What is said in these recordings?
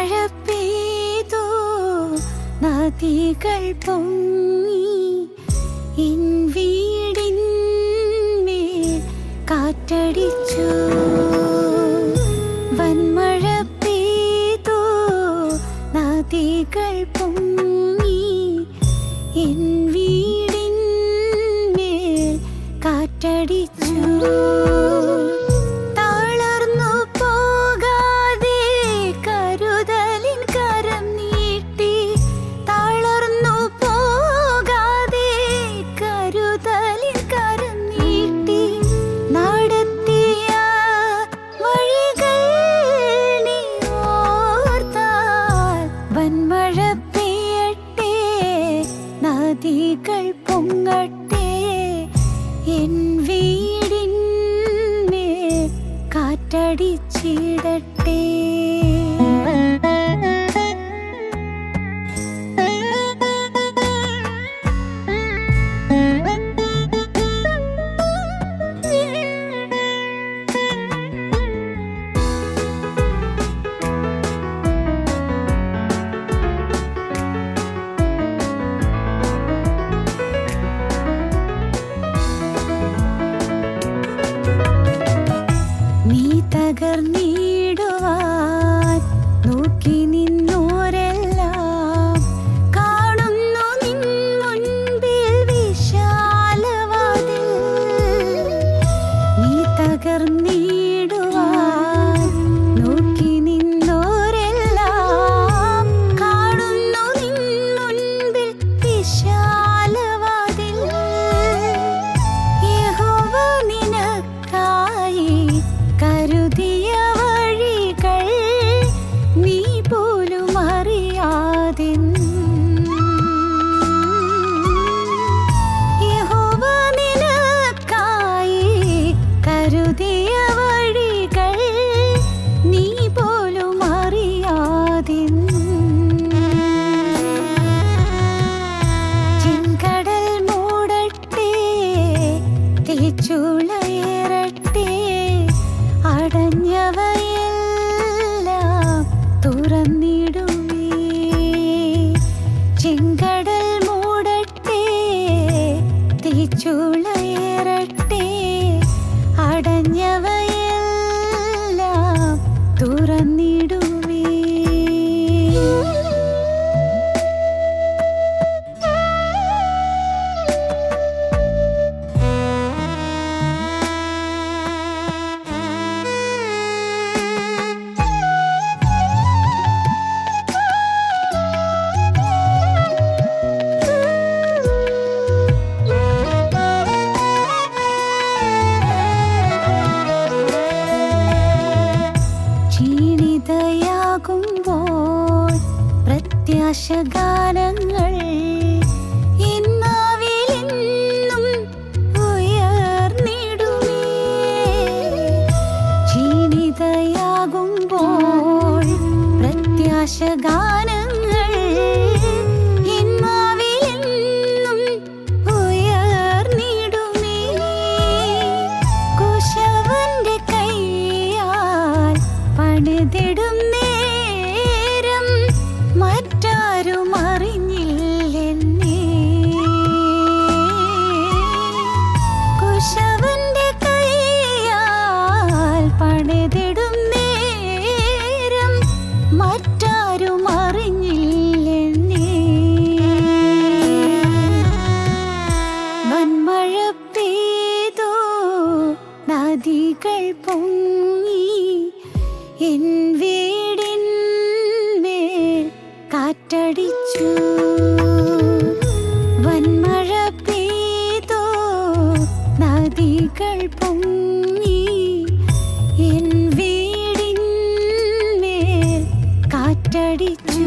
വന്മഴ പെയ്തു നദികൾ പൊങ്ങി എൻ വീടിന്മേൽ കാറ്റടിച്ചു. വന്മഴ പെയ്തു നദികൾ പൊങ്ങി എൻ വീടിന്മേൽ കാറ്റടിച്ചു. നദികൾ പൊങ്ങട്ടെ എൻ വീടിന്മേൽ കാറ്റടിച്ചിടട്ടെ. തകർന്നിടുവാൻ നോക്കി നിന്നോരെല്ലാം കാണുന്നു നിൻ മുൻപിൽ വിശാലവാതിൽ. നീ തകർന്നിടുവാൻ നോക്കി നിന്നോരെല്ലാം കാണുന്നു നിൻ മുൻപിൽ വിശാലവാതിൽ. യഹോവ നിനക്കായി കരുതിയ വഴികൾ നീ പോലും അറിയാതെ. യഹോവ നിനക്കായി കരുതിയ വഴികൾ നീ പോലും അറിയാതെ. ചെങ്കടൽ മൂടട്ടെ, തീച്ചുളയേറട്ടെ, അടഞ്ഞവയെല്ലാം തുറന്നിടുമേ. ചെങ്കടൽ മൂടട്ടെ, തീച്ചുളയേറട്ടെ, അടഞ്ഞവയെല്ലാം തുറന്നിടുമേ. ക്ഷീണിതയാകുമ്പോൾ പ്രത്യാശഗാനങ്ങൾ എന്നാവിലെന്നും ഉയർന്നിടുമേ. ക്ഷീണിതയാകുമ്പോൾ പ്രത്യാശഗാനങ്ങൾ എന്നാവിലെന്നും ഉയർന്നിടുമേ. കുശവന്റെ കൈയാൽ പണിതിടും നേരം മറ്റാരും അറിഞ്ഞില്ലെന്നേ. കുശവന്റെ കൈയാൽ പണിതിടും നേരം മറ്റാരും അറിഞ്ഞില്ലെന്നേ. വന്മഴ പെയ്തു നദികൾ പൊങ്ങി എൻ വീടിന്മേൽ കാറ്റടിച്ചു. വന്മഴ പെയ്തു നദികൾ പൊങ്ങി എൻ വീടിന്മേൽ കാറ്റടിച്ചു.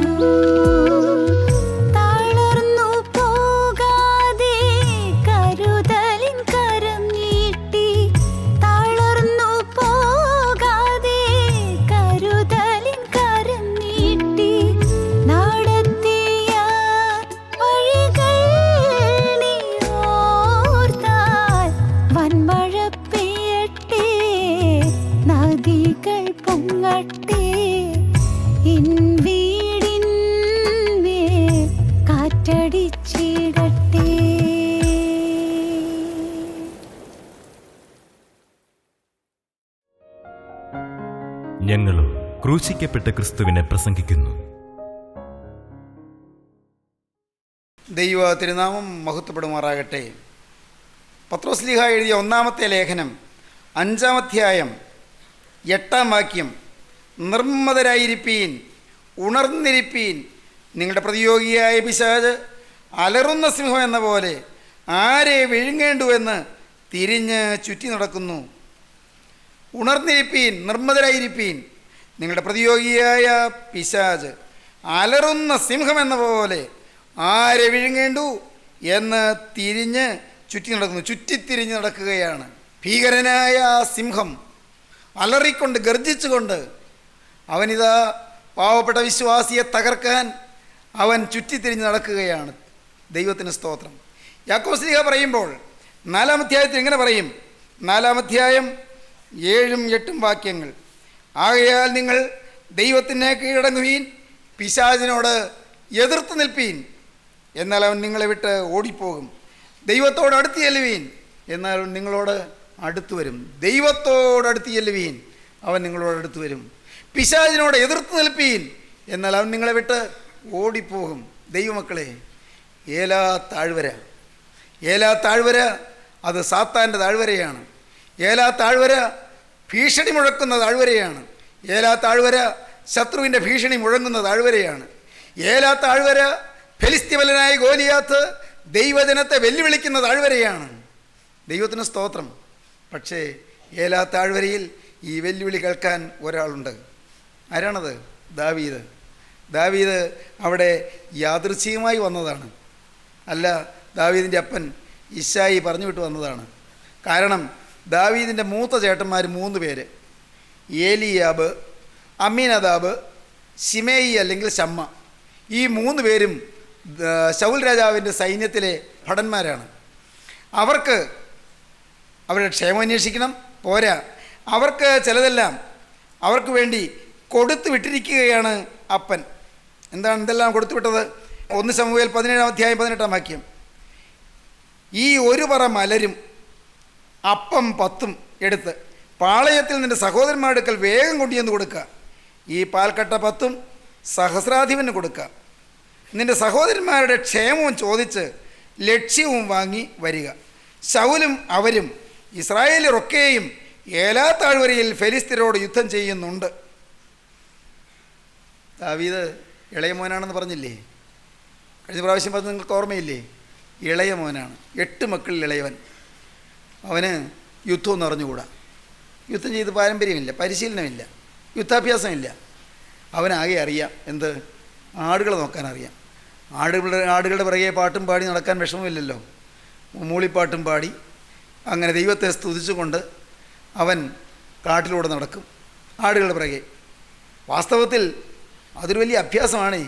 തളർന്നു പോകാതെ കരുതലിൻ കരം നീട്ടി. തളർന്നു പോകാതെ കരുതലിൻ കരം നീട്ടി. നടത്തിയ വഴികൾ നീ ഓർത്താൽ വന്മഴ പെയ്യട്ടെ, നദികൾ പൊങ്ങട്ടെ എൻ ക്രൂശിക്കപ്പെട്ട ക്രിസ്തുവിനെ പ്രസംഗിക്കുന്നു. ദൈവ തിരുനാമം മഹത്വപ്പെടുമാറാകട്ടെ. പത്രോസ്ലീഹ എഴുതിയ ഒന്നാമത്തെ ലേഖനം 5-ാം അധ്യായം 8-ാം വാക്യം, നിർമ്മതരായിരിപ്പീൻ, ഉണർന്നിരിപ്പീൻ, നിങ്ങളുടെ പ്രതിയോഗിയായ പിശാച് അലറുന്ന സിംഹം എന്ന പോലെ ആരെ വിഴുങ്ങേണ്ടുവെന്ന് തിരിഞ്ഞ് ചുറ്റി നടക്കുന്നു. ഉണർന്നിരിപ്പീൻ, നിർമ്മതരായിരിപ്പീൻ, നിങ്ങളുടെ പ്രതിയോഗിയായ പിശാച് അലറുന്ന സിംഹം എന്ന പോലെ ആരെ വിഴുങ്ങേണ്ടു എന്ന് തിരിഞ്ഞ് ചുറ്റി നടക്കുന്നു. ചുറ്റിത്തിരിഞ്ഞ് നടക്കുകയാണ്. ഭീകരനായ ആ സിംഹം അലറിക്കൊണ്ട് ഗർജിച്ചുകൊണ്ട് അവനിതാ പാവപ്പെട്ട വിശ്വാസിയെ തകർക്കാൻ അവൻ ചുറ്റിത്തിരിഞ്ഞ് നടക്കുകയാണ്. ദൈവത്തിന് സ്തോത്രം. യാക്കോബ് ശ്ലീഹ പറയുമ്പോൾ 4-ാം അധ്യായത്തിൽ ഇങ്ങനെ പറയും, 4-ാം അധ്യായം 7-8 വാക്യങ്ങൾ, ആകയാൽ നിങ്ങൾ ദൈവത്തിനെ കീഴടങ്ങുവീൻ, പിശാചിനോട് എതിർത്ത് നിൽപ്പീൻ, എന്നാൽ അവൻ നിങ്ങളെ വിട്ട് ഓടിപ്പോകും. ദൈവത്തോട് അടുത്ത് ചെല്ലുവീൻ, എന്നാൽ അവൻ നിങ്ങളോട് അടുത്ത് വരും. ദൈവത്തോട് അടുത്ത് ചെല്ലുവീൻ, അവൻ നിങ്ങളോട് അടുത്ത് വരും. പിശാചിനോട് എതിർത്ത് നിൽപ്പീൻ, എന്നാൽ അവൻ നിങ്ങളെ വിട്ട് ഓടിപ്പോകും. ദൈവമക്കളെ, ഏലാ താഴ്വര അത് സാത്താൻ്റെ താഴ്വരയാണ്. ഏലാ താഴ്വര ഭീഷണി മുഴക്കുന്ന താഴ്വരയാണ്. ഏലാ താഴ്വര ശത്രുവിൻ്റെ ഭീഷണി മുഴങ്ങുന്ന താഴ്വരയാണ്. ഏലാ താഴ്വര ഫെലിസ്ത്യബലനായ ഗോലിയാത്ത് ദൈവജനത്തെ വെല്ലുവിളിക്കുന്ന താഴ്വരയാണ്. ദൈവത്തിന് സ്തോത്രം. പക്ഷേ ഏലാ താഴ്വരയിൽ ഈ വെല്ലുവിളി കേൾക്കാൻ ഒരാളുണ്ട്. ആരാണത്? ദാവീദ് അവിടെ യാദൃച്ഛികമായി വന്നതാണ്. അല്ല, ദാവീദിൻ്റെ അപ്പൻ ഇശായി പറഞ്ഞു വിട്ട് വന്നതാണ്. കാരണം ദാവീദിൻ്റെ മൂത്ത ചേട്ടന്മാർ 3 പേര്, ഏലിയാബ്, അമ്മീനദാബ്, ശിമേയി അല്ലെങ്കിൽ ശമ്മ. ഈ 3 പേരും ശൗൽ രാജാവിൻ്റെ സൈന്യത്തിലെ ഭടന്മാരാണ്. അവർക്ക് അവരുടെ ക്ഷേമം അന്വേഷിക്കണം, പോരാ, അവർക്ക് ചിലതെല്ലാം അവർക്ക് വേണ്ടി കൊടുത്തു വിട്ടിരിക്കുകയാണ് അപ്പൻ. എന്തെല്ലാം കൊടുത്തു വിട്ടത്? 1 ശമൂവേൽ 17-ാം അധ്യായം 18-ാം വാക്യം, ഈ ഒരു പറ മലരും അപ്പം 10 എടുത്ത് പാളയത്തിൽ നിൻ്റെ സഹോദരന്മാരുടെ അടുക്കൽ വേഗം കൊണ്ടുചെന്ന് കൊടുക്കുക. ഈ പാൽക്കട്ട 10 സഹസ്രാധിപന് കൊടുക്കുക. നിൻ്റെ സഹോദരന്മാരുടെ ക്ഷേമവും ചോദിച്ച് ലക്ഷ്യവും വാങ്ങി വരിക. ശൗലും അവരും ഇസ്രായേലരൊക്കെയും ഏലാ താഴ്വരയിൽ ഫെലിസ്ത്യരോട് യുദ്ധം ചെയ്യുന്നുണ്ട്. ദാവീദ് ഇളയ മോനാണെന്ന് പറഞ്ഞില്ലേ? കഴിഞ്ഞ പ്രാവശ്യം പറഞ്ഞത് നിങ്ങൾക്ക് ഓർമ്മയില്ലേ? ഇളയ മോനാണ്, 8 മക്കളിൽ ഇളയവൻ. അവന് യുദ്ധമൊന്നും അറിഞ്ഞുകൂടാ. യുദ്ധം ചെയ്ത് പാരമ്പര്യമില്ല, പരിശീലനമില്ല, യുദ്ധാഭ്യാസമില്ല. അവനാകെ അറിയാം എന്ത്? ആടുകളെ നോക്കാൻ അറിയാം. ആടുകളുടെ പിറകെ പാട്ടും പാടി നടക്കാൻ വിഷമമില്ലല്ലോ. മൂളിപ്പാട്ടും പാടി അങ്ങനെ ദൈവത്തെ സ്തുതിച്ചുകൊണ്ട് അവൻ കാട്ടിലൂടെ നടക്കും, ആടുകളുടെ പിറകെ. വാസ്തവത്തിൽ അതൊരു വലിയ അഭ്യാസമാണ്.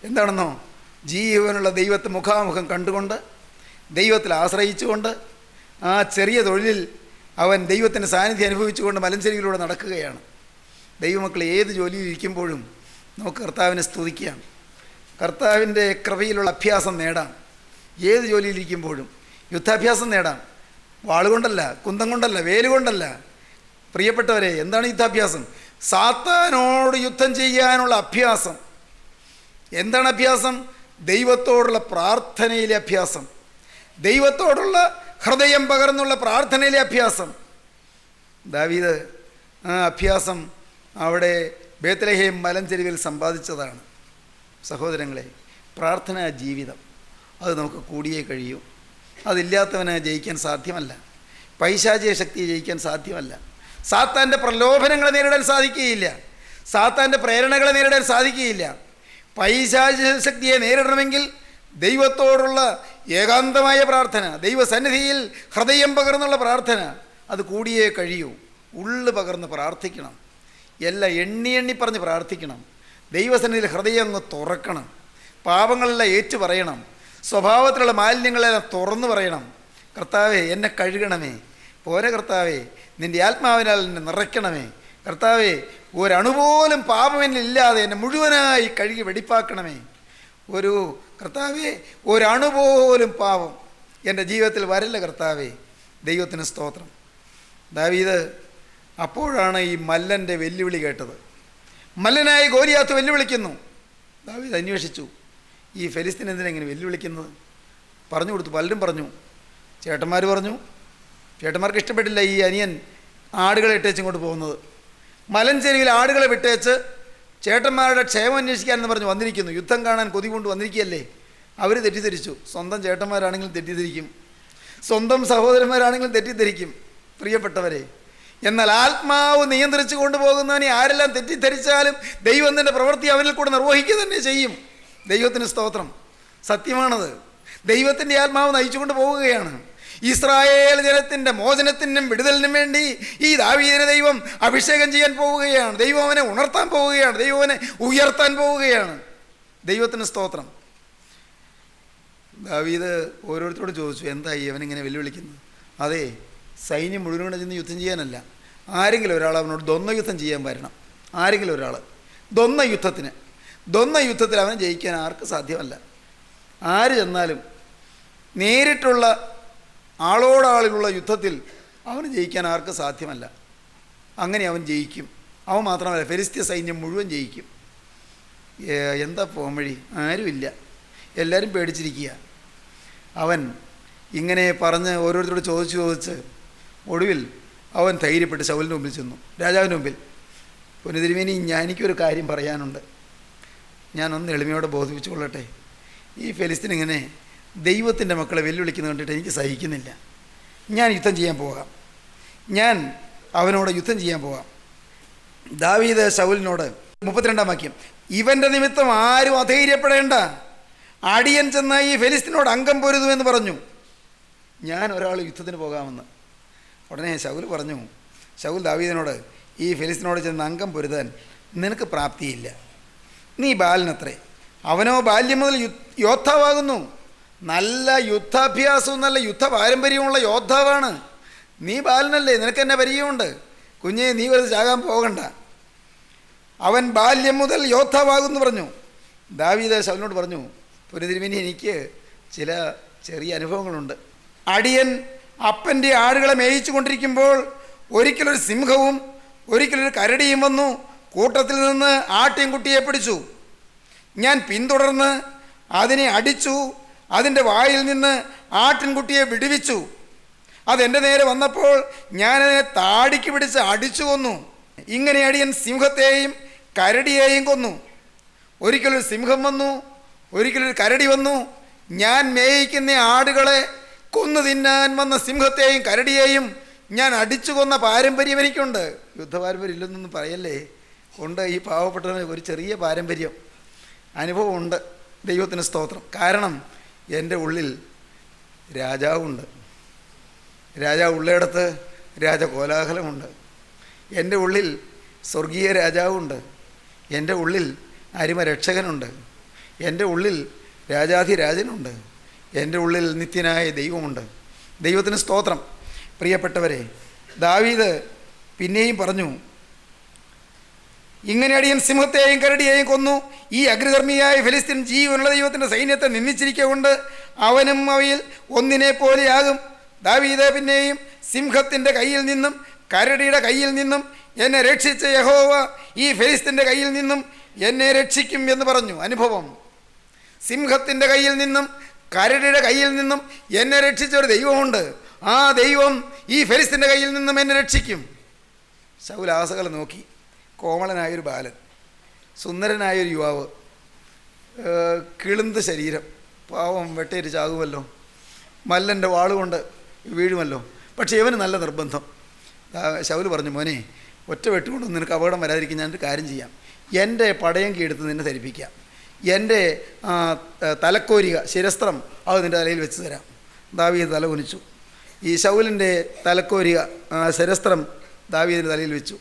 എന്താണെന്നോ? ജീവനുള്ള ദൈവത്തെ മുഖാമുഖം കണ്ടുകൊണ്ട്, ദൈവത്തിൽ ആശ്രയിച്ചുകൊണ്ട്, ആ ചെറിയ തൊഴിലിൽ അവൻ ദൈവത്തിൻ്റെ സാന്നിധ്യം അനുഭവിച്ചുകൊണ്ട് മലഞ്ചെരിയിലൂടെ നടക്കുകയാണ്. ദൈവമക്കൾ ഏത് ജോലിയിൽ ഇരിക്കുമ്പോഴും നമുക്ക് കർത്താവിനെ സ്തുതിക്കാം, കർത്താവിൻ്റെ കൃപയിലുള്ള അഭ്യാസം നേടാം. ഏത് ജോലിയിലിരിക്കുമ്പോഴും യുദ്ധാഭ്യാസം നേടാം. വാളുകൊണ്ടല്ല, കുന്തം കൊണ്ടല്ല, വേലുകൊണ്ടല്ല. പ്രിയപ്പെട്ടവരെ, എന്താണ് യുദ്ധാഭ്യാസം? സാത്താനോട് യുദ്ധം ചെയ്യാനുള്ള അഭ്യാസം. എന്താണ് അഭ്യാസം? ദൈവത്തോടുള്ള പ്രാർത്ഥനയിലെ അഭ്യാസം, ദൈവത്തോടുള്ള ഹൃദയം പകർന്നുള്ള പ്രാർത്ഥനയിലെ അഭ്യാസം. ദാവീദ് ആ അഭ്യാസം അവിടെ ബേത്ലഹേം മലഞ്ചെരുവിൽ സമ്പാദിച്ചതാണ്. സഹോദരങ്ങളെ, പ്രാർത്ഥനാ ജീവിതം അത് നമുക്ക് കൂടിയേ കഴിയൂ. അതില്ലാത്തവന് ജയിക്കാൻ സാധ്യമല്ല. പൈശാചിക ശക്തിയെ ജയിക്കാൻ സാധ്യമല്ല. സാത്താൻ്റെ പ്രലോഭനങ്ങളെ നേരിടാൻ സാധിക്കുകയില്ല. സാത്താൻ്റെ പ്രേരണകളെ നേരിടാൻ സാധിക്കുകയില്ല. പൈശാചിക ശക്തിയെ നേരിടണമെങ്കിൽ ദൈവത്തോടുള്ള ഏകാന്തമായ പ്രാർത്ഥന, ദൈവസന്നിധിയിൽ ഹൃദയം പകർന്നുള്ള പ്രാർത്ഥന അത് കൂടിയേ കഴിയൂ. ഉള്ളു പകർന്ന് പ്രാർത്ഥിക്കണം. എല്ലാം എണ്ണി പറഞ്ഞ് പ്രാർത്ഥിക്കണം. ദൈവസന്നിധിയിൽ ഹൃദയം അങ്ങ് തുറക്കണം. പാപങ്ങളെല്ലാം ഏറ്റു പറയണം. സ്വഭാവത്തിലുള്ള മാലിന്യങ്ങളെല്ലാം തുറന്നു പറയണം. കർത്താവേ, എന്നെ കഴുകണമേ. പോരെ കർത്താവേ, നിൻ്റെ ആത്മാവിനാൽ എന്നെ നിറയ്ക്കണമേ. കർത്താവേ, ഒരണുപോലും പാപമെന്നില്ലാതെ എന്നെ മുഴുവനായി കഴുകി വെടിപ്പാക്കണമേ. കർത്താവേ, ഒരണുപോലും പാപം എൻ്റെ ജീവിതത്തിൽ വരില്ല കർത്താവേ. ദൈവത്തിന് സ്തോത്രം. ദാവീദ് അപ്പോഴാണ് ഈ മല്ലൻ്റെ വെല്ലുവിളി കേട്ടത്. മല്ലനായ ഗോലിയാത്ത് വെല്ലുവിളിക്കുന്നു. ദാവീദ് അന്വേഷിച്ചു, ഈ ഫെലിസ്തീൻ എന്തിനെങ്ങനെ വെല്ലുവിളിക്കുന്നത്? പറഞ്ഞു കൊടുത്തു. പലരും പറഞ്ഞു. ചേട്ടന്മാർ പറഞ്ഞു. ചേട്ടന്മാർക്ക് ഇഷ്ടപ്പെട്ടില്ല ഈ അനിയൻ ആടുകളെ ഇട്ടേച്ചും കൊണ്ട് പോകുന്നത്. മലഞ്ചെരുവിൽ ആടുകളെ വിട്ടേച്ച് ചേട്ടന്മാരുടെ ക്ഷേമം അന്വേഷിക്കാനെന്ന് പറഞ്ഞ് വന്നിരിക്കുന്നു. യുദ്ധം കാണാൻ കൊതി കൊണ്ട് വന്നിരിക്കുകയല്ലേ. അവർ തെറ്റിദ്ധരിച്ചു. സ്വന്തം ചേട്ടന്മാരാണെങ്കിലും തെറ്റിദ്ധരിക്കും, സ്വന്തം സഹോദരന്മാരാണെങ്കിലും തെറ്റിദ്ധരിക്കും. പ്രിയപ്പെട്ടവരെ, എന്നാൽ ആത്മാവ് നിയന്ത്രിച്ചു കൊണ്ടുപോകുന്നവനെ ആരെല്ലാം തെറ്റിദ്ധരിച്ചാലും ദൈവം തൻ്റെ പ്രവൃത്തി അവനിൽ കൂടെ നിർവഹിക്കുക തന്നെ ചെയ്യും. ദൈവത്തിന് സ്തോത്രം. സത്യമാണത്. ദൈവത്തിൻ്റെ ആത്മാവ് നയിച്ചുകൊണ്ട് പോവുകയാണ്. ഇസ്രായേൽ ജനത്തിൻ്റെ മോചനത്തിനും വിടുതലിനും വേണ്ടി ഈ ദാവീദിനെ ദൈവം അഭിഷേകം ചെയ്യാൻ പോവുകയാണ്. ദൈവം അവനെ ഉണർത്താൻ പോവുകയാണ്. ദൈവം അവനെ ഉയർത്താൻ പോവുകയാണ്. ദൈവത്തിന് സ്തോത്രം. ദാവീദ് ഓരോരുത്തരോട് ചോദിച്ചു, എന്തായി അവനിങ്ങനെ വെല്ലുവിളിക്കുന്നത്? അതെ, സൈന്യം മുഴുവനോട് ചെന്ന് യുദ്ധം ചെയ്യാനല്ല, ആരെങ്കിലും ഒരാൾ അവനോട് ദ്വന്ദ്വയുദ്ധം ചെയ്യാൻ വരണം. ആരെങ്കിലും ഒരാൾ ദ്വന്ദ്വയുദ്ധത്തിൽ അവനെ ജയിക്കാൻ ആർക്ക് സാധ്യമല്ല. ആര് ചെന്നാലും നേരിട്ടുള്ള ആളോടാളിലുള്ള യുദ്ധത്തിൽ അവന് ജയിക്കാൻ ആർക്ക് സാധ്യമല്ല. അങ്ങനെ അവൻ ജയിക്കും. അവൻ മാത്രമല്ല, ഫെലിസ്ത്യ സൈന്യം മുഴുവൻ ജയിക്കും. എന്താ പോംവഴി? ആരുമില്ല, എല്ലാവരും പേടിച്ചിരിക്കുക. അവൻ ഇങ്ങനെ പറഞ്ഞ് ഓരോരുത്തരോട് ചോദിച്ച് ഒടുവിൽ അവൻ ധൈര്യപ്പെട്ട് ശൗലിൻ്റെ മുമ്പിൽ ചെന്നു, രാജാവിൻ്റെ മുമ്പിൽ. പുനതിരുമേനി, എനിക്കൊരു കാര്യം പറയാനുണ്ട്. ഞാനൊന്ന് എളിമയോടെ ബോധിപ്പിച്ചു കൊള്ളട്ടെ. ഈ ഫെലിസ്തീൻ ഇങ്ങനെ ദൈവത്തിൻ്റെ മക്കളെ വെല്ലുവിളിക്കുന്നത് കണ്ടിട്ട് എനിക്ക് സഹിക്കുന്നില്ല. ഞാൻ യുദ്ധം ചെയ്യാൻ പോകാം. ഞാൻ അവനോട് യുദ്ധം ചെയ്യാൻ പോകാം. ദാവീദ് ശൗലിനോട് 32-ാം വാക്യം, ഇവൻ്റെ നിമിത്തം ആരും അധൈര്യപ്പെടേണ്ട, അടിയൻ ചെന്ന ഈ ഫെലിസ്തീനോട് അംഗം പൊരുതുമെന്ന് പറഞ്ഞു. ഞാൻ ഒരാൾ യുദ്ധത്തിന് പോകാമെന്ന്. ഉടനെ ശൗൽ ദാവീദിനോട്, ഈ ഫെലിസ്തീനോട് ചെന്ന് അംഗം പൊരുതാൻ നിനക്ക് പ്രാപ്തിയില്ല. നീ ബാലനത്രേ, അവനോ ബാല്യം മുതൽ യോദ്ധാവാകുന്നു. നല്ല യുദ്ധാഭ്യാസവും നല്ല യുദ്ധ പാരമ്പര്യമുള്ള യോദ്ധാവാണ്. നീ ബാലനല്ലേ, നിനക്ക് എന്നെ പരിചയമുണ്ട്. കുഞ്ഞെ, നീ വെറുതെ ചാകാൻ പോകണ്ട. അവൻ ബാല്യം മുതൽ യോദ്ധാവാകുന്നു പറഞ്ഞു. ദാവീദ് ശൗലിനോട് പറഞ്ഞു, പുനതിരുമേനി, എനിക്ക് ചില ചെറിയ അനുഭവങ്ങളുണ്ട്. അടിയൻ അപ്പൻ്റെ ആടുകളെ മേയിച്ചു കൊണ്ടിരിക്കുമ്പോൾ ഒരിക്കലൊരു സിംഹവും ഒരിക്കലൊരു കരടിയും വന്നു കൂട്ടത്തിൽ നിന്ന് ആട്ടിൻകുട്ടിയെ പിടിച്ചു. ഞാൻ പിന്തുടർന്ന് അതിനെ അടിച്ചു, അതിൻ്റെ വായിൽ നിന്ന് ആട്ടിൻകുട്ടിയെ വിടുവിച്ചു. അതെൻ്റെ നേരെ വന്നപ്പോൾ ഞാനതിനെ താടിക്ക് പിടിച്ച് അടിച്ചു കൊന്നു. ഇങ്ങനെ അടിയൻ സിംഹത്തെയും കരടിയെയും കൊന്നു. ഒരിക്കലൊരു സിംഹം വന്നു, ഒരിക്കലൊരു കരടി വന്നു. ഞാൻ മേയിക്കുന്ന ആടുകളെ കൊന്നു തിന്നാൻ വന്ന സിംഹത്തെയും കരടിയെയും ഞാൻ അടിച്ചു കൊന്ന പാരമ്പര്യം എനിക്കുണ്ട്. യുദ്ധപാരമ്പര്യം ഇല്ലെന്നൊന്നും പറയല്ലേ, ഉണ്ട്. ഈ പാവപ്പെട്ടവന് ഒരു ചെറിയ പാരമ്പര്യം അനുഭവമുണ്ട്. ദൈവത്തിന് സ്തോത്രം. കാരണം എൻ്റെ ഉള്ളിൽ രാജാവുണ്ട്. രാജാവ് ഉള്ളിടത്ത് രാജകോലാഹലമുണ്ട്. എൻ്റെ ഉള്ളിൽ സ്വർഗീയ രാജാവുണ്ട്. എൻ്റെ ഉള്ളിൽ അരിമരക്ഷകനുണ്ട്. എൻ്റെ ഉള്ളിൽ രാജാധിരാജനുണ്ട്. എൻ്റെ ഉള്ളിൽ നിത്യനായ ദൈവമുണ്ട്. ദൈവത്തിന് സ്തോത്രം. പ്രിയപ്പെട്ടവരെ, ദാവീദ് പിന്നെയും പറഞ്ഞു, ഇങ്ങനെ അടിയൻ സിംഹത്തെയും കരടിയെയും കൊന്നു. ഈ അഗ്രകർമ്മിയായ ഫെലിസ്തീൻ ജീവനുള്ള ദൈവത്തിൻ്റെ സൈന്യത്തെ നിന്ദിച്ചിരിക്കൊണ്ട് അവനും അവയിൽ ഒന്നിനെ പോലെയാകും. ദാവീദ് പിന്നെയും സിംഹത്തിൻ്റെ കയ്യിൽ നിന്നും കരടിയുടെ കയ്യിൽ നിന്നും എന്നെ രക്ഷിച്ച യഹോവ ഈ ഫെലിസ്തീൻ്റെ കയ്യിൽ നിന്നും എന്നെ രക്ഷിക്കും എന്ന് പറഞ്ഞു. അനുഭവം. സിംഹത്തിൻ്റെ കയ്യിൽ നിന്നും കരടിയുടെ കയ്യിൽ നിന്നും എന്നെ രക്ഷിച്ച ഒരു ദൈവമുണ്ട്. ആ ദൈവം ഈ ഫെലിസ്തീൻ്റെ കയ്യിൽ നിന്നും എന്നെ രക്ഷിക്കും. ശൗൽ ആസകൾ നോക്കി. കോമളനായൊരു ബാലൻ, സുന്ദരനായൊരു യുവാവ്, കിളുന്ത് ശരീരം, പാവം വെട്ടേറ്റ് ചാകുമല്ലോ, മല്ലൻ്റെ വാളുകൊണ്ട് വീഴുമല്ലോ. പക്ഷേ ഇവന് നല്ല നിർബന്ധം. ശൗൽ പറഞ്ഞു, മോനെ, ഒറ്റ വെട്ടുകൊണ്ടൊന്നും നിനക്ക് അപകടം വരാതിരിക്കും. ഞാനൊരു കാര്യം ചെയ്യാം, എൻ്റെ പടയങ്കി എടുത്ത് നിന്നെ ധരിപ്പിക്കാം, എൻ്റെ തലക്കോരിക ശിരസ്ത്രം അത് നിൻ്റെ തലയിൽ വെച്ച് തരാം. ദാവീദ് തല കുനിച്ചു. ഈ ശൗലിൻ്റെ തലക്കോരിക ശിരസ്ത്രം ദാവീദിൻ്റെ തലയിൽ വെച്ചു.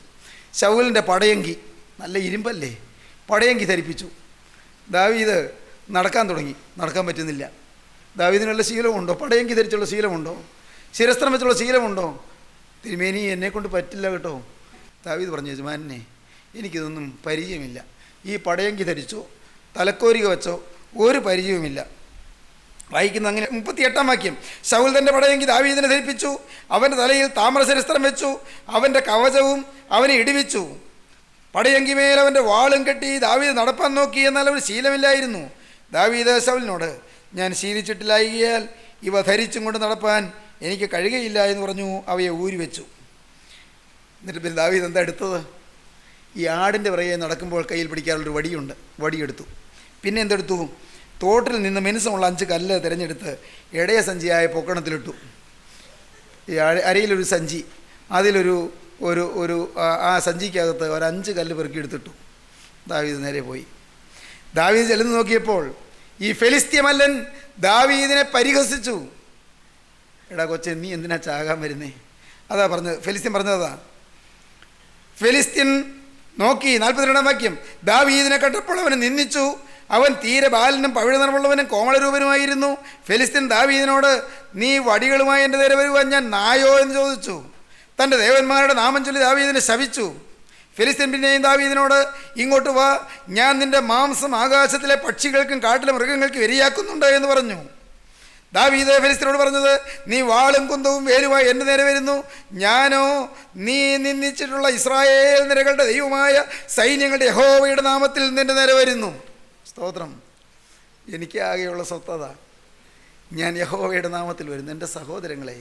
ശൗലിൻ്റെ പടയങ്കി, നല്ല ഇരുമ്പല്ലേ, പടയങ്കി ധരിപ്പിച്ചു. ദാവീദ് നടക്കാൻ തുടങ്ങി. നടക്കാൻ പറ്റുന്നില്ല. ദാവീദിനുള്ള ശീലമുണ്ടോ? പടയങ്കി ധരിച്ചുള്ള ശീലമുണ്ടോ? ശിരസ്ത്രം വെച്ചുള്ള ശീലമുണ്ടോ? തിരുമേനി, എന്നെക്കൊണ്ട് പറ്റില്ല കേട്ടോ. ദാവീദ് പറഞ്ഞു, യജമാനെ, എനിക്കിതൊന്നും പരിചയമില്ല. ഈ പടയങ്കി ധരിച്ചോ തലക്കോരിക വെച്ചോ ഒരു പരിചയവുമില്ല. വായിക്കുന്ന അങ്ങനെ 38-ാം വാക്യം, ശൗൽ തൻ്റെ പടയങ്കി ദാവീദിനെ ധരിപ്പിച്ചു, അവൻ്റെ തലയിൽ താമ്രശിരസ്ത്രം വെച്ചു, അവൻ്റെ കവചവും അവനെ ഇടിവിച്ചു. പടയങ്കിമേൽ അവൻ്റെ വാളും കെട്ടി ദാവീദ് നടപ്പാൻ നോക്കി, എന്നാൽ അവന് ശീലമില്ലായിരുന്നു. ദാവീദ് ശൗലിനോട്, ഞാൻ ശീലിച്ചിട്ടില്ലായികയാൽ ഇവ ധരിച്ചും കൊണ്ട് നടപ്പാൻ എനിക്ക് കഴിയുകയില്ല എന്ന് പറഞ്ഞു. അവയെ ഊരി വെച്ചു. എന്നിട്ട് പിന്നെ ദാവീദ് എന്താ എടുത്തത്? ഈ ആടിൻ്റെ പിറകെ നടക്കുമ്പോൾ കയ്യിൽ പിടിക്കാനുള്ളൊരു വടിയുണ്ട്, വടിയെടുത്തു. പിന്നെ എന്തെടുത്തു? തോട്ടിൽ നിന്ന് മിനുസമുള്ള 5 കല്ല് തിരഞ്ഞെടുത്ത് ഇടയ സഞ്ചിയായ പൊക്കണത്തിലിട്ടു. ഈ അരയിലൊരു സഞ്ചി, അതിലൊരു ഒരു ഒരു ആ സഞ്ചിക്കകത്ത് ഒരു 5 കല്ല് പെറുക്കിയെടുത്തിട്ടു. ദാവീദ് നേരെ പോയി. ദാവീദ് ചെല്ലുന്നു നോക്കിയപ്പോൾ ഈ ഫെലിസ്ത്യമല്ലൻ ദാവീദിനെ പരിഹസിച്ചു. എടാ കൊച്ചെ, നീ എന്തിനാ ചാകാൻ വരുന്നേ? അതാ പറഞ്ഞത്, ഫെലിസ്ത്യൻ പറഞ്ഞതാ. ഫെലിസ്ത്യൻ നോക്കി 42-ാം വാക്യം, ദാവീദിനെ കണ്ടപ്പോൾ അവനെ നിന്ദിച്ചു. അവൻ തീരെ ബാലനും പവിഴനിറമുള്ളവനും കോമളരൂപനുമായിരുന്നു. ഫെലിസ്ത്യൻ ദാവീദിനോട്, നീ വടികളുമായി എൻ്റെ നേരെ വരുവാൻ ഞാൻ നായോ എന്ന് ചോദിച്ചു. തൻ്റെ ദേവന്മാരുടെ നാമം ചൊല്ലി ദാവീദിനെ ശപിച്ചു. ഫെലിസ്ത്യൻ പിന്നെയും ദാവീദിനോട്, ഇങ്ങോട്ട് വാ, ഞാൻ നിൻ്റെ മാംസം ആകാശത്തിലെ പക്ഷികൾക്കും കാട്ടിലെ മൃഗങ്ങൾക്കും ഇരയാക്കുന്നുണ്ട് എന്ന് പറഞ്ഞു. ദാവീദ് ഫെലിസ്ത്യനോട് പറഞ്ഞത്, നീ വാളും കുന്തവും വേലുമായി എൻ്റെ നേരെ വരുന്നു. ഞാനോ നീ നിന്ദിച്ചിട്ടുള്ള ഇസ്രായേൽ നിരകളുടെ ദൈവമായ സൈന്യങ്ങളുടെ യഹോവയുടെ നാമത്തിൽ നിൻ്റെ നേരെ വരുന്നു. സ്തോത്രം. എനിക്ക് ആകെയുള്ള സ്വത്തത, ഞാൻ യഹോവയുടെ നാമത്തിൽ വരുന്നു. എൻ്റെ സഹോദരങ്ങളെ,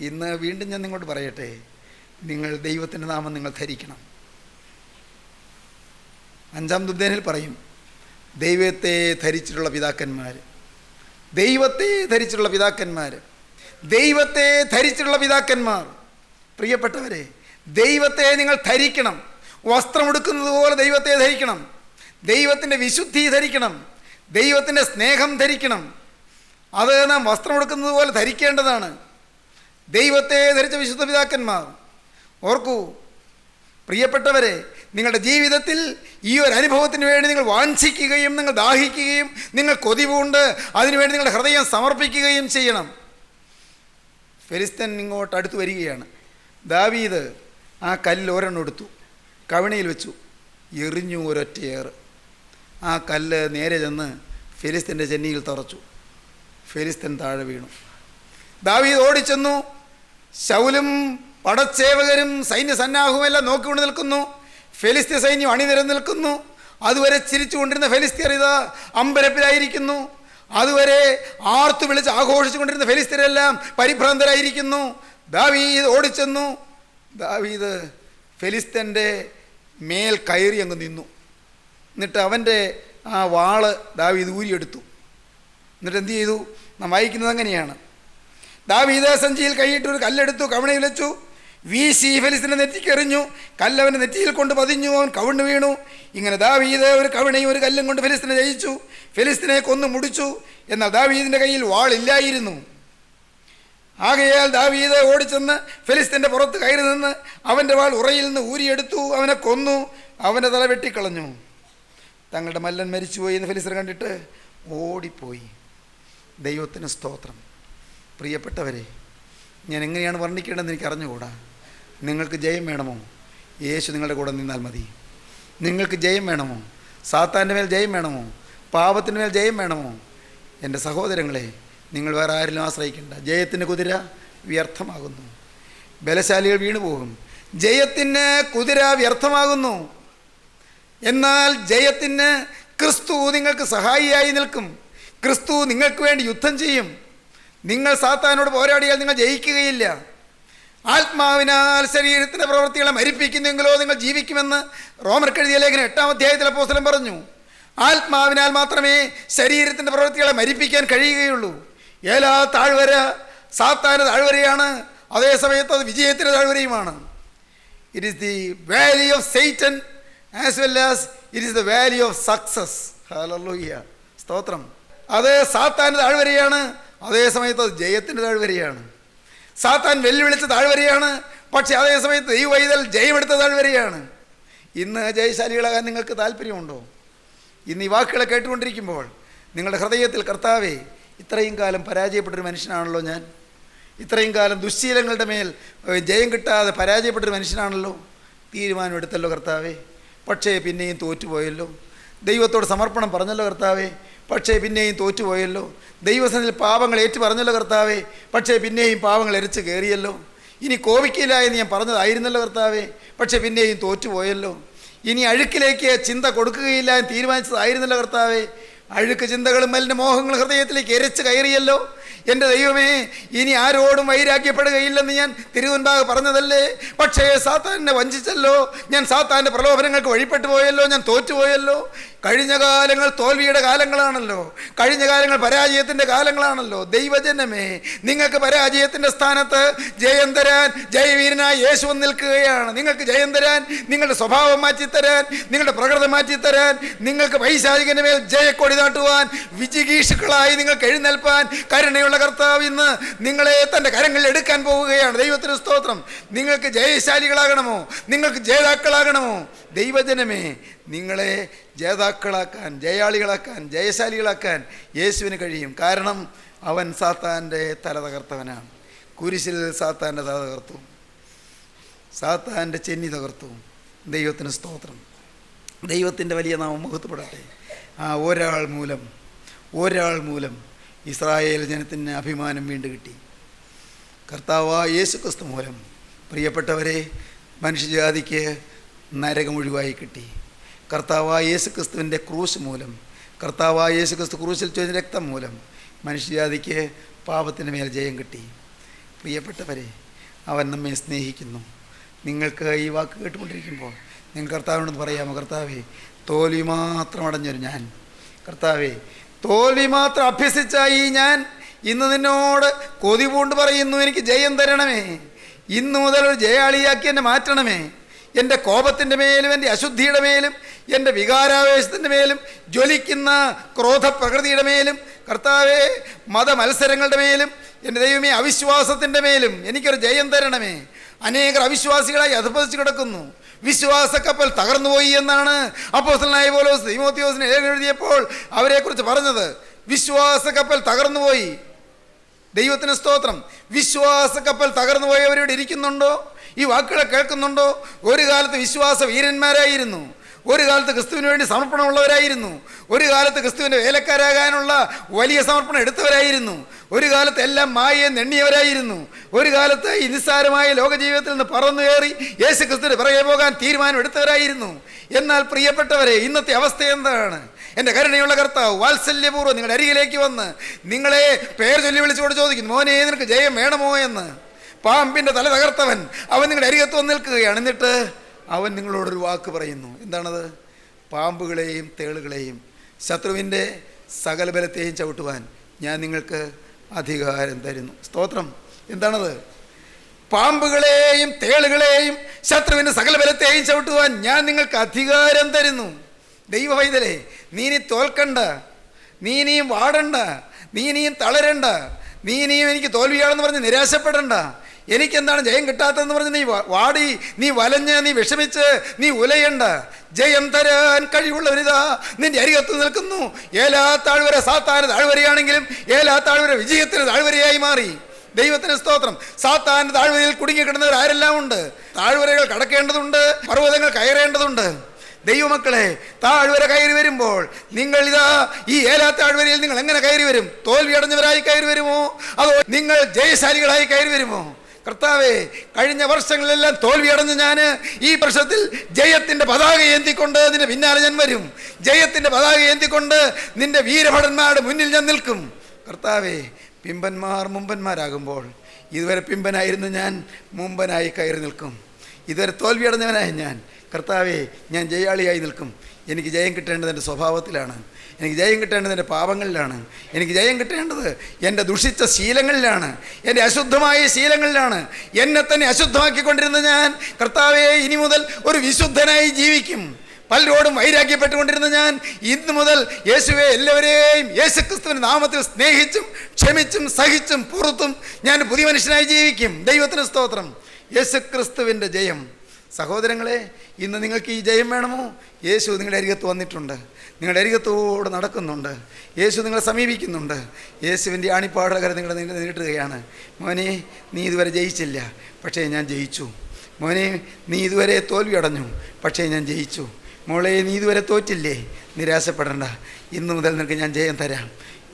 ഇന്ന് വീണ്ടും ഞാൻ നിങ്ങളോട് പറയട്ടെ, നിങ്ങൾ ദൈവത്തിൻ്റെ നാമം നിങ്ങൾ ധരിക്കണം. 5-ാം ദുദ്ദേനിൽ പറയും, ദൈവത്തെ ധരിച്ചിട്ടുള്ള പിതാക്കന്മാർ, ദൈവത്തെ ധരിച്ചിട്ടുള്ള പിതാക്കന്മാർ, ദൈവത്തെ ധരിച്ചിട്ടുള്ള പിതാക്കന്മാർ. പ്രിയപ്പെട്ടവരെ, ദൈവത്തെ നിങ്ങൾ ധരിക്കണം. വസ്ത്രമെടുക്കുന്നത് പോലെ ദൈവത്തെ ധരിക്കണം. ദൈവത്തിൻ്റെ വിശുദ്ധി ധരിക്കണം. ദൈവത്തിൻ്റെ സ്നേഹം ധരിക്കണം. അത് നാം വസ്ത്രമെടുക്കുന്നത് പോലെ ധരിക്കേണ്ടതാണ്. ദൈവത്തെ ധരിച്ച വിശുദ്ധ പിതാക്കന്മാർ. ഓർക്കൂ പ്രിയപ്പെട്ടവരെ, നിങ്ങളുടെ ജീവിതത്തിൽ ഈ ഒരു അനുഭവത്തിന് വേണ്ടി നിങ്ങൾ വാഞ്ചിക്കുകയും നിങ്ങൾ ദാഹിക്കുകയും നിങ്ങൾ കൊതിവുണ്ട് അതിനുവേണ്ടി നിങ്ങളുടെ ഹൃദയം സമർപ്പിക്കുകയും ചെയ്യണം. ഫെലിസ്ത്യൻ ഇങ്ങോട്ട് അടുത്ത് വരികയാണ്. ദാവീദ് ആ കല്ല് ഒരെണ്ണം എടുത്തു, കവിണയിൽ വെച്ചു, എറിഞ്ഞു ഒരൊറ്റയേറ്. ആ കല്ല് നേരെ ചെന്ന് ഫെലിസ്ത്യൻ്റെ ചെന്നിയിൽ തറച്ചു. ഫെലിസ്ത്യൻ താഴെ വീണു. ദാവീദ് ഓടിച്ചെന്നു. ശൗലും പടച്ചേവകരും സൈന്യസന്നാഹവുമെല്ലാം നോക്കിക്കൊണ്ട് നിൽക്കുന്നു. ഫെലിസ്ത്യ സൈന്യം അണിനിരന്ന് നിൽക്കുന്നു. അതുവരെ ചിരിച്ചുകൊണ്ടിരുന്ന ഫെലിസ്ത്യർ ഇതാ അമ്പരപ്പിലായിരിക്കുന്നു. അതുവരെ ആർത്തു വിളിച്ച് ആഘോഷിച്ചു കൊണ്ടിരുന്ന ഫെലിസ്ത്യരെല്ലാം പരിഭ്രാന്തരായിരിക്കുന്നു. ദാവീദ് ഓടിച്ചെന്നു. ദാവീദ് ഫെലിസ്ത്യൻ്റെ മേൽ കയറി അങ്ങ് നിന്നു. എന്നിട്ട് അവൻ്റെ ആ വാള് ദാവീദ് ഊരിയെടുത്തു. എന്നിട്ട് എന്ത് ചെയ്തു? നാം വായിക്കുന്നത് അങ്ങനെയാണ്. ദാവീദ് സഞ്ചിയിൽ കൈയിട്ട് ഒരു കല്ലെടുത്തു, കവിണയിൽ വെച്ചു, വീശി ഫെലിസ്ത്യൻ്റെ നെറ്റിക്ക് എറിഞ്ഞു. കല്ലവൻ്റെ നെറ്റിയിൽ കൊണ്ട് പതിഞ്ഞു. അവൻ കവിണ്ണു വീണു. ഇങ്ങനെ ദാവീദ് ഒരു കവിണയും ഒരു കല്ലും കൊണ്ട് ഫെലിസ്ത്യനെ ജയിച്ചു. ഫെലിസ്ത്യനെ കൊന്നു മുടിച്ചു. എന്നാൽ ദാവീദിൻ്റെ കയ്യിൽ വാളില്ലായിരുന്നു. ആകയാൽ ദാവീദ് ഓടിച്ചെന്ന് ഫെലിസ്ത്യൻ്റെ പുറത്ത് കയറി നിന്ന് അവൻ്റെ വാൾ ഉറയിൽ നിന്ന് ഊരിയെടുത്തു. അവനെ കൊന്നു. അവൻ്റെ തല വെട്ടിക്കളഞ്ഞു. തങ്ങളുടെ മല്ലൻ മരിച്ചുപോയി എന്ന് ഫെലിസ്ത്യർ കണ്ടിട്ട് ഓടിപ്പോയി. ദൈവത്തിന് സ്തോത്രം. പ്രിയപ്പെട്ടവരെ, ഞാൻ എങ്ങനെയാണ് വർണ്ണിക്കേണ്ടതെന്ന് എനിക്ക് അറിഞ്ഞുകൂടാ. നിങ്ങൾക്ക് ജയം വേണമോ? യേശു നിങ്ങളുടെ കൂടെ നിന്നാൽ മതി. നിങ്ങൾക്ക് ജയം വേണമോ? സാത്താൻ്റെ മേൽ ജയം വേണമോ? പാപത്തിൻ്റെ മേൽ ജയം വേണമോ? എൻ്റെ സഹോദരങ്ങളെ, നിങ്ങൾ വേറെ ആരിലും ആശ്രയിക്കേണ്ട. ജയത്തിൻ്റെ കുതിര വ്യർത്ഥമാകുന്നു. ബലശാലികൾ വീണുപോകും. ജയത്തിന് കുതിര വ്യർത്ഥമാകുന്നു. എന്നാൽ ജയത്തിന് ക്രിസ്തു നിങ്ങൾക്ക് സഹായിയായി നിൽക്കും. ക്രിസ്തു നിങ്ങൾക്ക് വേണ്ടി യുദ്ധം ചെയ്യും. നിങ്ങൾ സാത്താനോട് പോരാടിയാൽ നിങ്ങൾ ജയിക്കുകയില്ല. ആത്മാവിനാൽ ശരീരത്തിൻ്റെ പ്രവൃത്തികളെ മരിപ്പിക്കുന്നെങ്കിലോ നിങ്ങൾ ജീവിക്കുമെന്ന് റോമർക്കെഴുതിയ ലേഖനം 8-ാം അധ്യായത്തിൽ അപ്പോസ്തലൻ പറഞ്ഞു. ആത്മാവിനാൽ മാത്രമേ ശരീരത്തിൻ്റെ പ്രവൃത്തികളെ മരിപ്പിക്കാൻ കഴിയുകയുള്ളൂ. ഏലാ താഴ്വര സാത്താൻ്റെ താഴ്വരയാണ്, അതേസമയത്ത് അത് വിജയത്തിൻ്റെ താഴ്വരയുമാണ്. It is the valley of Satan as well as it is the valley of success. Hallelujah, സ്തോത്രം. അത് സാത്താൻ്റെ താഴ്വരയാണ്, അതേസമയത്ത് അത് ജയത്തിൻ്റെ താഴ്വരയാണ്. സാത്താൻ വെല്ലുവിളിച്ച താഴ്വരയാണ്, പക്ഷേ അതേസമയത്ത് ദൈവവൈതൽ ജയമെടുത്ത താഴ്വരയാണ്. ഇന്ന് ജയശാലികളാകാൻ നിങ്ങൾക്ക് താല്പര്യമുണ്ടോ? ഇന്ന് ഈ വാക്കുകളെ കേട്ടുകൊണ്ടിരിക്കുമ്പോൾ നിങ്ങളുടെ ഹൃദയത്തിൽ, കർത്താവേ, ഇത്രയും കാലം പരാജയപ്പെട്ടൊരു മനുഷ്യനാണല്ലോ ഞാൻ, ഇത്രയും കാലം ദുശ്ശീലങ്ങളുടെ മേൽ ജയം കിട്ടാതെ പരാജയപ്പെട്ടൊരു മനുഷ്യനാണല്ലോ, തീരുമാനമെടുത്തല്ലോ കർത്താവേ, പക്ഷേ പിന്നെയും തോറ്റുപോയല്ലോ. ദൈവത്തോട് സമർപ്പണം പറഞ്ഞല്ലോ കർത്താവേ, പക്ഷേ പിന്നെയും തോറ്റുപോയല്ലോ. ദൈവസന്നിധിയിൽ പാപങ്ങൾ ഏറ്റു പറഞ്ഞല്ലോ കർത്താവേ, പക്ഷേ പിന്നെയും പാപങ്ങൾ എരിച്ച് കയറിയല്ലോ. ഇനി കോപിക്കില്ല എന്ന് ഞാൻ പറഞ്ഞതായിരുന്നല്ലോ കർത്താവേ, പക്ഷേ പിന്നെയും തോറ്റുപോയല്ലോ. ഇനി അഴുക്കിലേക്ക് ചിന്ത കൊടുക്കുകയില്ല എന്ന് തീരുമാനിച്ചതായിരുന്നല്ലോ കർത്താവേ. അഴുക്ക് ചിന്തകളും മലിന മോഹങ്ങളും ഹൃദയത്തിലേക്ക് എരച്ച് കയറിയല്ലോ. എൻ്റെ ദൈവമേ, ഇനി ആരോടും വൈരാഗ്യപ്പെടുകയില്ലെന്ന് ഞാൻ തിരുവൻപാകെ പറഞ്ഞതല്ലേ. പക്ഷേ സാത്താനെ വഞ്ചിച്ചല്ലോ ഞാൻ. സാത്താൻ്റെ പ്രലോഭനങ്ങൾക്ക് വഴിപ്പെട്ടു പോയല്ലോ. ഞാൻ തോറ്റുപോയല്ലോ. കഴിഞ്ഞ കാലങ്ങൾ തോൽവിയുടെ കാലങ്ങളാണല്ലോ. കഴിഞ്ഞ കാലങ്ങൾ പരാജയത്തിൻ്റെ കാലങ്ങളാണല്ലോ. ദൈവജനമേ, നിങ്ങൾക്ക് പരാജയത്തിൻ്റെ സ്ഥാനത്ത് ജയം തരാൻ ജയവീരനായ യേശു നിൽക്കുകയാണ്. നിങ്ങൾക്ക് ജയം തരാൻ, നിങ്ങളുടെ സ്വഭാവം മാറ്റിത്തരാൻ, നിങ്ങളുടെ പ്രകൃതം മാറ്റിത്തരാൻ, നിങ്ങൾക്ക് പൈശാചികന്റെ മേൽ ജയക്കൊടി നാട്ടുവാൻ, വിജിഗീഷുക്കളായി നിങ്ങൾക്ക് എഴുന്നേൽപ്പാൻ കരുണയുള്ള കർത്താവ് ഇന്ന് നിങ്ങളെ തൻ്റെ കരങ്ങളിൽ എടുക്കാൻ പോവുകയാണ്. ദൈവത്തിന് സ്തോത്രം. നിങ്ങൾക്ക് ജയശാലികളാകണമോ? നിങ്ങൾക്ക് ജേതാക്കളാകണമോ? ദൈവജനമേ, നിങ്ങളെ ജേതാക്കളാക്കാൻ, ജയാളികളാക്കാൻ, ജയശാലികളാക്കാൻ യേശുവിന് കഴിയും. കാരണം അവൻ സാത്താൻ്റെ തല തകർത്തവനാണ്. കുരിശിൽ സാത്താൻ്റെ തല തകർത്തു, സാത്താൻ്റെ ചെന്നി തകർത്തു. ദൈവത്തിന് സ്തോത്രം. ദൈവത്തിൻ്റെ വലിയ നാമം മഹത്വപ്പെടട്ടെ. ആ ഒരാൾ മൂലം ഇസ്രായേൽ ജനത്തിന് അഭിമാനം വീണ്ടും കിട്ടി. കർത്താവായ യേശുക്രിസ്തു മൂലം പ്രിയപ്പെട്ടവരെ മനുഷ്യജാതിക്ക് നരകം ഒഴിവായി കിട്ടി. കർത്താവായ യേശുക്രിസ്തുവിൻ്റെ ക്രൂശ് മൂലം, കർത്താവായ യേശുക്രിസ്തു ക്രൂശിൽ ചൊരിഞ്ഞ രക്തം മൂലം മനുഷ്യജാതിക്ക് പാപത്തിന് മേൽ ജയം കിട്ടി. പ്രിയപ്പെട്ടവരെ, അവൻ നമ്മെ സ്നേഹിക്കുന്നു. നിങ്ങൾക്ക് ഈ വാക്ക് കേട്ടുകൊണ്ടിരിക്കുമ്പോൾ നിങ്ങൾ കർത്താവിനോട് പറയാമോ? കർത്താവേ, തോൽവി മാത്രം അടഞ്ഞൊരു ഞാൻ, കർത്താവേ, തോൽവി മാത്രം അഭ്യസിച്ചായി ഞാൻ ഇന്ന് നിന്നോട് കൊതി പൂണ്ട് പറയുന്നു, എനിക്ക് ജയം തരണമേ. ഇന്നു മുതൽ ഒരു ജയാളിയാക്കി എന്നെ മാറ്റണമേ. എൻ്റെ കോപത്തിൻ്റെ മേലും എൻ്റെ അശുദ്ധിയുടെ മേലും എൻ്റെ വികാരാവേശത്തിൻ്റെ മേലും ജ്വലിക്കുന്ന ക്രോധപ്രകൃതിയുടെ മേലും കർത്താവേ, മതമത്സരങ്ങളുടെ മേലും എൻ്റെ ദൈവമേ അവിശ്വാസത്തിൻ്റെ മേലും എനിക്കൊരു ജയം തരണമേ. അനേകർ അവിശ്വാസികളായി അധപ്പതിച്ച് കിടക്കുന്നു. വിശ്വാസക്കപ്പൽ തകർന്നുപോയി എന്നാണ് അപ്പോസ്തലനായ പൗലോസ് തീമോഥെയോസിന് എഴുതിയപ്പോൾ അവരെക്കുറിച്ച് പറഞ്ഞത്. വിശ്വാസക്കപ്പൽ തകർന്നുപോയി. ദൈവത്തിന് സ്തോത്രം. വിശ്വാസക്കപ്പൽ തകർന്നുപോയവരോട് ഇരിക്കുന്നുണ്ടോ? ഈ വാക്കുകളെ കേൾക്കുന്നുണ്ടോ? ഒരു കാലത്ത് വിശ്വാസ വീരന്മാരായിരുന്നു. ഒരു കാലത്ത് ക്രിസ്തുവിന് വേണ്ടി സമർപ്പണമുള്ളവരായിരുന്നു. ഒരു കാലത്ത് ക്രിസ്തുവിൻ്റെ വേലക്കാരാകാനുള്ള വലിയ സമർപ്പണം എടുത്തവരായിരുന്നു. ഒരു കാലത്ത് എല്ലാം മായയെ നെണ്ണിയവരായിരുന്നു. ഒരു കാലത്ത് ഈ നിസ്സാരമായ ലോകജീവിതത്തിൽ നിന്ന് പറന്നു കയറി യേശു ക്രിസ്തുവിൻ്റെ പിറകെ പോകാൻ തീരുമാനം എടുത്തവരായിരുന്നു. എന്നാൽ പ്രിയപ്പെട്ടവരെ, ഇന്നത്തെ അവസ്ഥ എന്താണ്? എൻ്റെ കരുണയുള്ള കർത്താവ് വാത്സല്യപൂർവ്വം നിങ്ങളുടെ അരികിലേക്ക് വന്ന് നിങ്ങളെ പേര് ചൊല്ലി വിളിച്ചുകൊണ്ട് ചോദിക്കുന്നു, മോനെ, നിനക്ക് ജയം വേണമോ എന്ന്. പാമ്പിൻ്റെ തല തകർത്തവൻ അവൻ നിങ്ങളുടെ അരികത്ത് വന്ന് നിൽക്കുകയാണ്. എന്നിട്ട് അവൻ നിങ്ങളോടൊരു വാക്ക് പറയുന്നു. എന്താണത്? പാമ്പുകളെയും തേളുകളെയും ശത്രുവിൻ്റെ സകല ബലത്തെയും ചവിട്ടുവാൻ ഞാൻ നിങ്ങൾക്ക് അധികാരം തരുന്നു. സ്തോത്രം. എന്താണത്? പാമ്പുകളെയും തേളുകളെയും ശത്രുവിൻ്റെ സകല ബലത്തെയും ചവിട്ടുവാൻ ഞാൻ നിങ്ങൾക്ക് അധികാരം തരുന്നു. ദൈവവൈതലേ, നീ ഇനി തോൽക്കണ്ട, നീ ഇനിയും വാടണ്ട, നീ ഇനിയും തളരണ്ട, നീ ഇനിയും എനിക്ക് തോൽവിയാണെന്ന് പറഞ്ഞ് നിരാശപ്പെടണ്ട. എനിക്കെന്താണ് ജയം കിട്ടാത്തതെന്ന് പറഞ്ഞ് നീ വാടി, നീ വലഞ്ഞ്, നീ വിഷമിച്ച്, നീ ഉലയണ്ട. ജയം തരാൻ കഴിവുള്ളവരിതാ നിന്റെ അരികത്ത് നിൽക്കുന്നു. ഏലാ താഴ്വര സാത്താന് താഴ്വരയാണെങ്കിലും ഏലാ താഴ്വര വിജയത്തിന് താഴ്വരയായി മാറി. ദൈവത്തിന് സ്തോത്രം. സാത്താൻ്റെ താഴ്വരയിൽ കുടുങ്ങിക്കിടന്നവർ ആരെല്ലാം ഉണ്ട്? താഴ്വരകൾ കടക്കേണ്ടതുണ്ട്, പർവ്വതങ്ങൾ കയറേണ്ടതുണ്ട്. ദൈവമക്കളെ, താഴ്വര കയറി വരുമ്പോൾ നിങ്ങൾ ഇതാ ഈ ഏലാ താഴ്വരയിൽ നിങ്ങൾ എങ്ങനെ കയറി വരും? തോൽവി അടഞ്ഞവരായി കയറി വരുമോ? അതോ നിങ്ങൾ ജയശാലികളായി കയറി വരുമോ? കർത്താവേ, കഴിഞ്ഞ വർഷങ്ങളിലെല്ലാം തോൽവി അടഞ്ഞ് ഞാൻ ഈ വർഷത്തിൽ ജയത്തിൻ്റെ പതാക ഏന്തിക്കൊണ്ട് നിന്റെ പിന്നാലെ ഞാൻ വരും. ജയത്തിൻ്റെ പതാക ഏന്തിക്കൊണ്ട് നിന്റെ വീരഭടന്മാരുടെ മുന്നിൽ ഞാൻ നിൽക്കും. കർത്താവേ, പിമ്പന്മാർ മുമ്പന്മാരാകുമ്പോൾ ഇതുവരെ പിമ്പനായിരുന്നു ഞാൻ മുമ്പനായി കയറി നിൽക്കും. ഇതുവരെ തോൽവി അടഞ്ഞവനായ ഞാൻ കർത്താവേ, ഞാൻ ജയാളിയായി നിൽക്കും. എനിക്ക് ജയം കിട്ടേണ്ടത് എൻ്റെ സ്വഭാവത്തിലാണ്. എനിക്ക് ജയം കിട്ടേണ്ടത് എൻ്റെ പാപങ്ങളിലാണ്. എനിക്ക് ജയം കിട്ടേണ്ടത് എൻ്റെ ദുഷിച്ച ശീലങ്ങളിലാണ്, എൻ്റെ അശുദ്ധമായ ശീലങ്ങളിലാണ്. എന്നെ തന്നെ അശുദ്ധമാക്കിക്കൊണ്ടിരുന്ന ഞാൻ കർത്താവേ, ഇനി മുതൽ ഒരു വിശുദ്ധനായി ജീവിക്കും. പലരോടും വൈരാഗ്യപ്പെട്ടുകൊണ്ടിരുന്ന ഞാൻ ഇന്നു മുതൽ യേശുവെ എല്ലാവരെയും യേശുക്രിസ്തുവിൻ്റെ നാമത്തിൽ സ്നേഹിച്ചും ക്ഷമിച്ചും സഹിച്ചും പുറത്തും ഞാൻ പുതിയ മനുഷ്യനായി ജീവിക്കും. ദൈവത്തിന് സ്തോത്രം. യേശുക്രിസ്തുവിൻ്റെ ജയം. സഹോദരങ്ങളെ, ഇന്ന് നിങ്ങൾക്ക് ഈ ജയം വേണമോ? യേശു നിങ്ങളുടെ അരികത്ത് വന്നിട്ടുണ്ട്, നിങ്ങളുടെ അരികത്തോട് നടക്കുന്നുണ്ട്. യേശു നിങ്ങളെ സമീപിക്കുന്നുണ്ട്. യേശുവിൻ്റെ ആണിപ്പാടുകര നിങ്ങളെ നീട്ടുകയാണ്. മോനെ, നീ ഇതുവരെ ജയിച്ചില്ല, പക്ഷേ ഞാൻ ജയിച്ചു. മോനെ, നീ ഇതുവരെ തോൽവി അടഞ്ഞു, പക്ഷേ ഞാൻ ജയിച്ചു. മോളെ, നീ ഇതുവരെ തോറ്റില്ലേ? നിരാശപ്പെടേണ്ട. ഇന്നു മുതൽ നിനക്ക് ഞാൻ ജയം തരാം.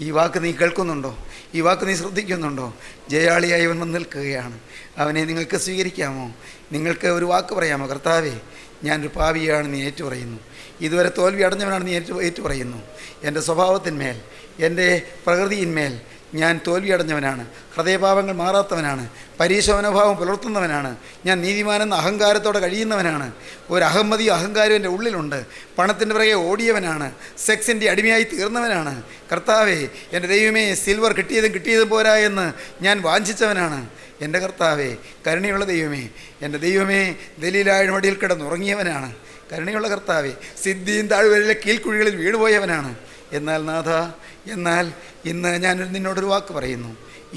ഈ വാക്ക് നീ കേൾക്കുന്നുണ്ടോ? ഈ വാക്ക് നീ ശ്രദ്ധിക്കുന്നുണ്ടോ? ജയാളിയായി അവൻ വന്ന് നിൽക്കുകയാണ്. അവനെ നിങ്ങൾക്ക് സ്വീകരിക്കാമോ? നിങ്ങൾക്ക് ഒരു വാക്ക് പറയാമോ? കർത്താവേ, ഞാനൊരു പാപിയാണെന്ന് നീ ഏറ്റുപറയുന്നു. ഇതുവരെ തോൽവി അടഞ്ഞവനാണ് നീ ഏറ്റുപറയുന്നു. എൻ്റെ സ്വഭാവത്തിന്മേൽ, എൻ്റെ പ്രകൃതിയിന്മേൽ ഞാൻ തോൽവി അടഞ്ഞവനാണ്. ഹൃദയഭാവങ്ങൾ മാറാത്തവനാണ്. പരീശോമനോഭാവം പുലർത്തുന്നവനാണ്. ഞാൻ നീതിമാനെന്ന അഹങ്കാരത്തോടെ കഴിയുന്നവനാണ്. ഒരു അഹമ്മതിയും അഹങ്കാരവും എൻ്റെ ഉള്ളിലുണ്ട്. പണത്തിൻ്റെ പിറകെ ഓടിയവനാണ്. സെക്സിൻ്റെ അടിമയായി തീർന്നവനാണ്. കർത്താവേ, എൻ്റെ ദൈവമേ, സിൽവർ കിട്ടിയതും പോരാ എന്ന് ഞാൻ വാഞ്ചിച്ചവനാണ്. എൻ്റെ കർത്താവേ, കരുണയുള്ള ദൈവമേ, എൻ്റെ ദൈവമേ, ദലീലായുടെ മടിയിൽ കിടന്നുറങ്ങിയവനാണ്. കരുണയുള്ള കർത്താവേ, സിദ്ധിയും താഴ്വരയിലെ കീഴ്ക്കുഴികളിൽ വീണുപോയവനാണ്. എന്നാൽ നാഥ, എന്നാൽ ഇന്ന് ഞാൻ നിന്നോടൊരു വാക്ക് പറയുന്നു.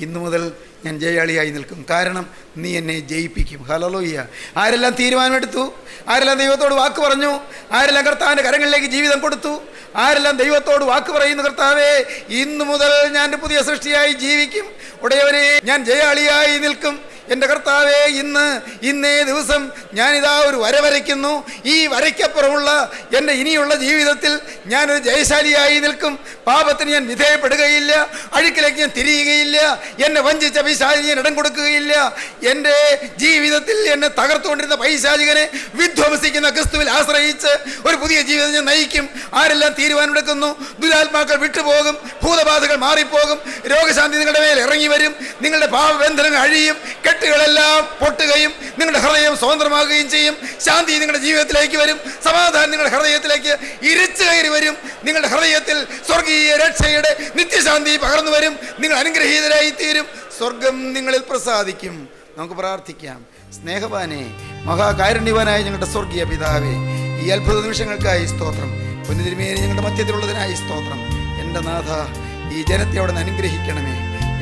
ഇന്നു മുതൽ ഞാൻ ജയാളിയായി നിൽക്കും. കാരണം നീ എന്നെ ജയിപ്പിക്കും. ഹല്ലേലൂയ. ആരെല്ലാം തീരുമാനമെടുത്തു, ആരെല്ലാം ദൈവത്തോട് വാക്ക് പറഞ്ഞു, ആരെല്ലാം കർത്താവിൻ്റെ കരങ്ങളിലേക്ക് ജീവിതം കൊടുത്തു, ആരെല്ലാം ദൈവത്തോട് വാക്ക് പറയുന്നു, കർത്താവേ, ഇന്നു മുതൽ ഞാൻ ഒരു പുതിയ സൃഷ്ടിയായി ജീവിക്കും, ഉടയവരെ ഞാൻ ജയാളിയായി നിൽക്കും. എൻ്റെ കർത്താവേ, ഇന്നേ ദിവസം ഞാനിതാ ഒരു വര വരയ്ക്കുന്നു. ഈ വരയ്ക്കപ്പുറമുള്ള എൻ്റെ ഇനിയുള്ള ജീവിതത്തിൽ ഞാനൊരു ജയശാലിയായി നിൽക്കും. പാപത്തിന് ഞാൻ വിധേയപ്പെടുകയില്ല. അഴുക്കിലേക്ക് ഞാൻ തിരിയുകയില്ല. എന്നെ വഞ്ചിച്ച പൈശാചിന് ഞാൻ ഇടം കൊടുക്കുകയില്ല. എൻ്റെ ജീവിതത്തിൽ എന്നെ തകർത്തുകൊണ്ടിരുന്ന പൈശാചികനെ വിധ്വംസിക്കുന്ന ക്രിസ്തുവിൽ ആശ്രയിച്ച് ഒരു പുതിയ ജീവിതം ഞാൻ നയിക്കും. ആരെല്ലാം തീരുമാനമെടുക്കുന്നു, ദുരാത്മാക്കൾ വിട്ടുപോകും, ഭൂതബാധകൾ മാറിപ്പോകും, രോഗശാന്തി നിങ്ങളുടെ മേൽ ഇറങ്ങി വരും, നിങ്ങളുടെ പാപബന്ധനങ്ങൾ അഴിയും, കെട്ടുകളെല്ലാം പൊട്ടുകയും നിങ്ങളുടെ ഹൃദയം സ്വതന്ത്രമാകുകയും ചെയ്യും. ശാന്തി നിങ്ങളുടെ ജീവിതത്തിലേക്ക് വരും. സമാധാനം നിങ്ങളുടെ ഹൃദയത്തിലേക്ക് ഇരച്ചു കയറി വരും. നിങ്ങളുടെ ഹൃദയത്തിൽ സ്വർഗീയ രക്ഷയുടെ നിത്യശാന്തി പകർന്നു വരും. നിങ്ങൾ അനുഗ്രഹീതരായി തീരും. സ്വർഗം നിങ്ങളിൽ പ്രസാദിക്കും. നമുക്ക് പ്രാർത്ഥിക്കാം. സ്നേഹവാനെ, മഹാകാരുണ്യവാനായ ഞങ്ങളുടെ സ്വർഗീയ പിതാവേ, ഈ അത്ഭുത നിമിഷങ്ങൾക്കായി സ്തോത്രം. പുനിതിരുമേനി ഞങ്ങളുടെ മധ്യത്തിലുള്ളതിനായി സ്തോത്രം. എൻ്റെ നാഥ, ഈ ജനത്തെ അവിടെ നിന്ന് അനുഗ്രഹിക്കണമേ.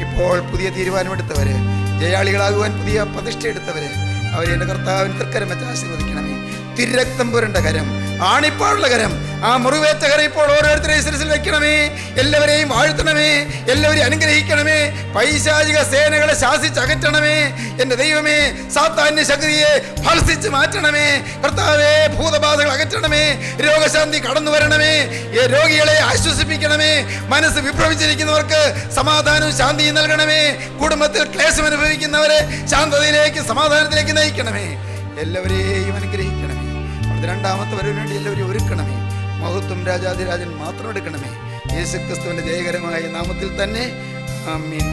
ഇപ്പോൾ പുതിയ തീരുമാനമെടുത്തവര്, ജയാളികളാകുവാൻ പുതിയ പ്രതിഷ്ഠ എടുത്തവര്, അവരെ എൻ്റെ കർത്താവിന് തൃക്കരം വെച്ച് ആശീർവദിക്കണമേ. തിരക്തം പുരണ്ട കരം, ആണിപ്പാടുള്ള കരം, ആ മുറിവേറ്റ കരം ഇപ്പോൾ ഓരോരുത്തരെയും ശിരസിൽ വെക്കണമേ. എല്ലാവരെയും വാഴ്ത്തണമേ, എല്ലാവരെയും അനുഗ്രഹിക്കണമേ. പൈശാചിക സേനകളെ ശാസിച്ചകറ്റണമേ. എൻ്റെ ദൈവമേ, സാത്താന്യ ശക്തിയെ ഫലസിച്ച് മാറ്റണമേ. കർത്താവേ, ഭൂതബാധകൾ അകറ്റണമേ. രോഗശാന്തി കടന്നു വരണമേ. രോഗികളെ ആശ്വസിപ്പിക്കണമേ. മനസ്സ് വിഭ്രമിച്ചിരിക്കുന്നവർക്ക് സമാധാനവും ശാന്തിയും നൽകണമേ. കുടുംബത്തിൽ ക്ലേശം അനുഭവിക്കുന്നവരെ ശാന്തതയിലേക്ക്, സമാധാനത്തിലേക്ക് നയിക്കണമേ. എല്ലാവരെയും അനുഗ്രഹിക്കണമേ. അവിടുത്തെ രണ്ടാമത്തെ വരവിന് വേണ്ടി എല്ലാവരെയും ഒരുക്കണമേ. മഹത്വം രാജാധിരാജൻ മാത്രം എടുക്കണമേ. യേശുക്രിസ്തുവിന്റെ ജയകരമായ നാമത്തിൽ തന്നെ. ആമീൻ.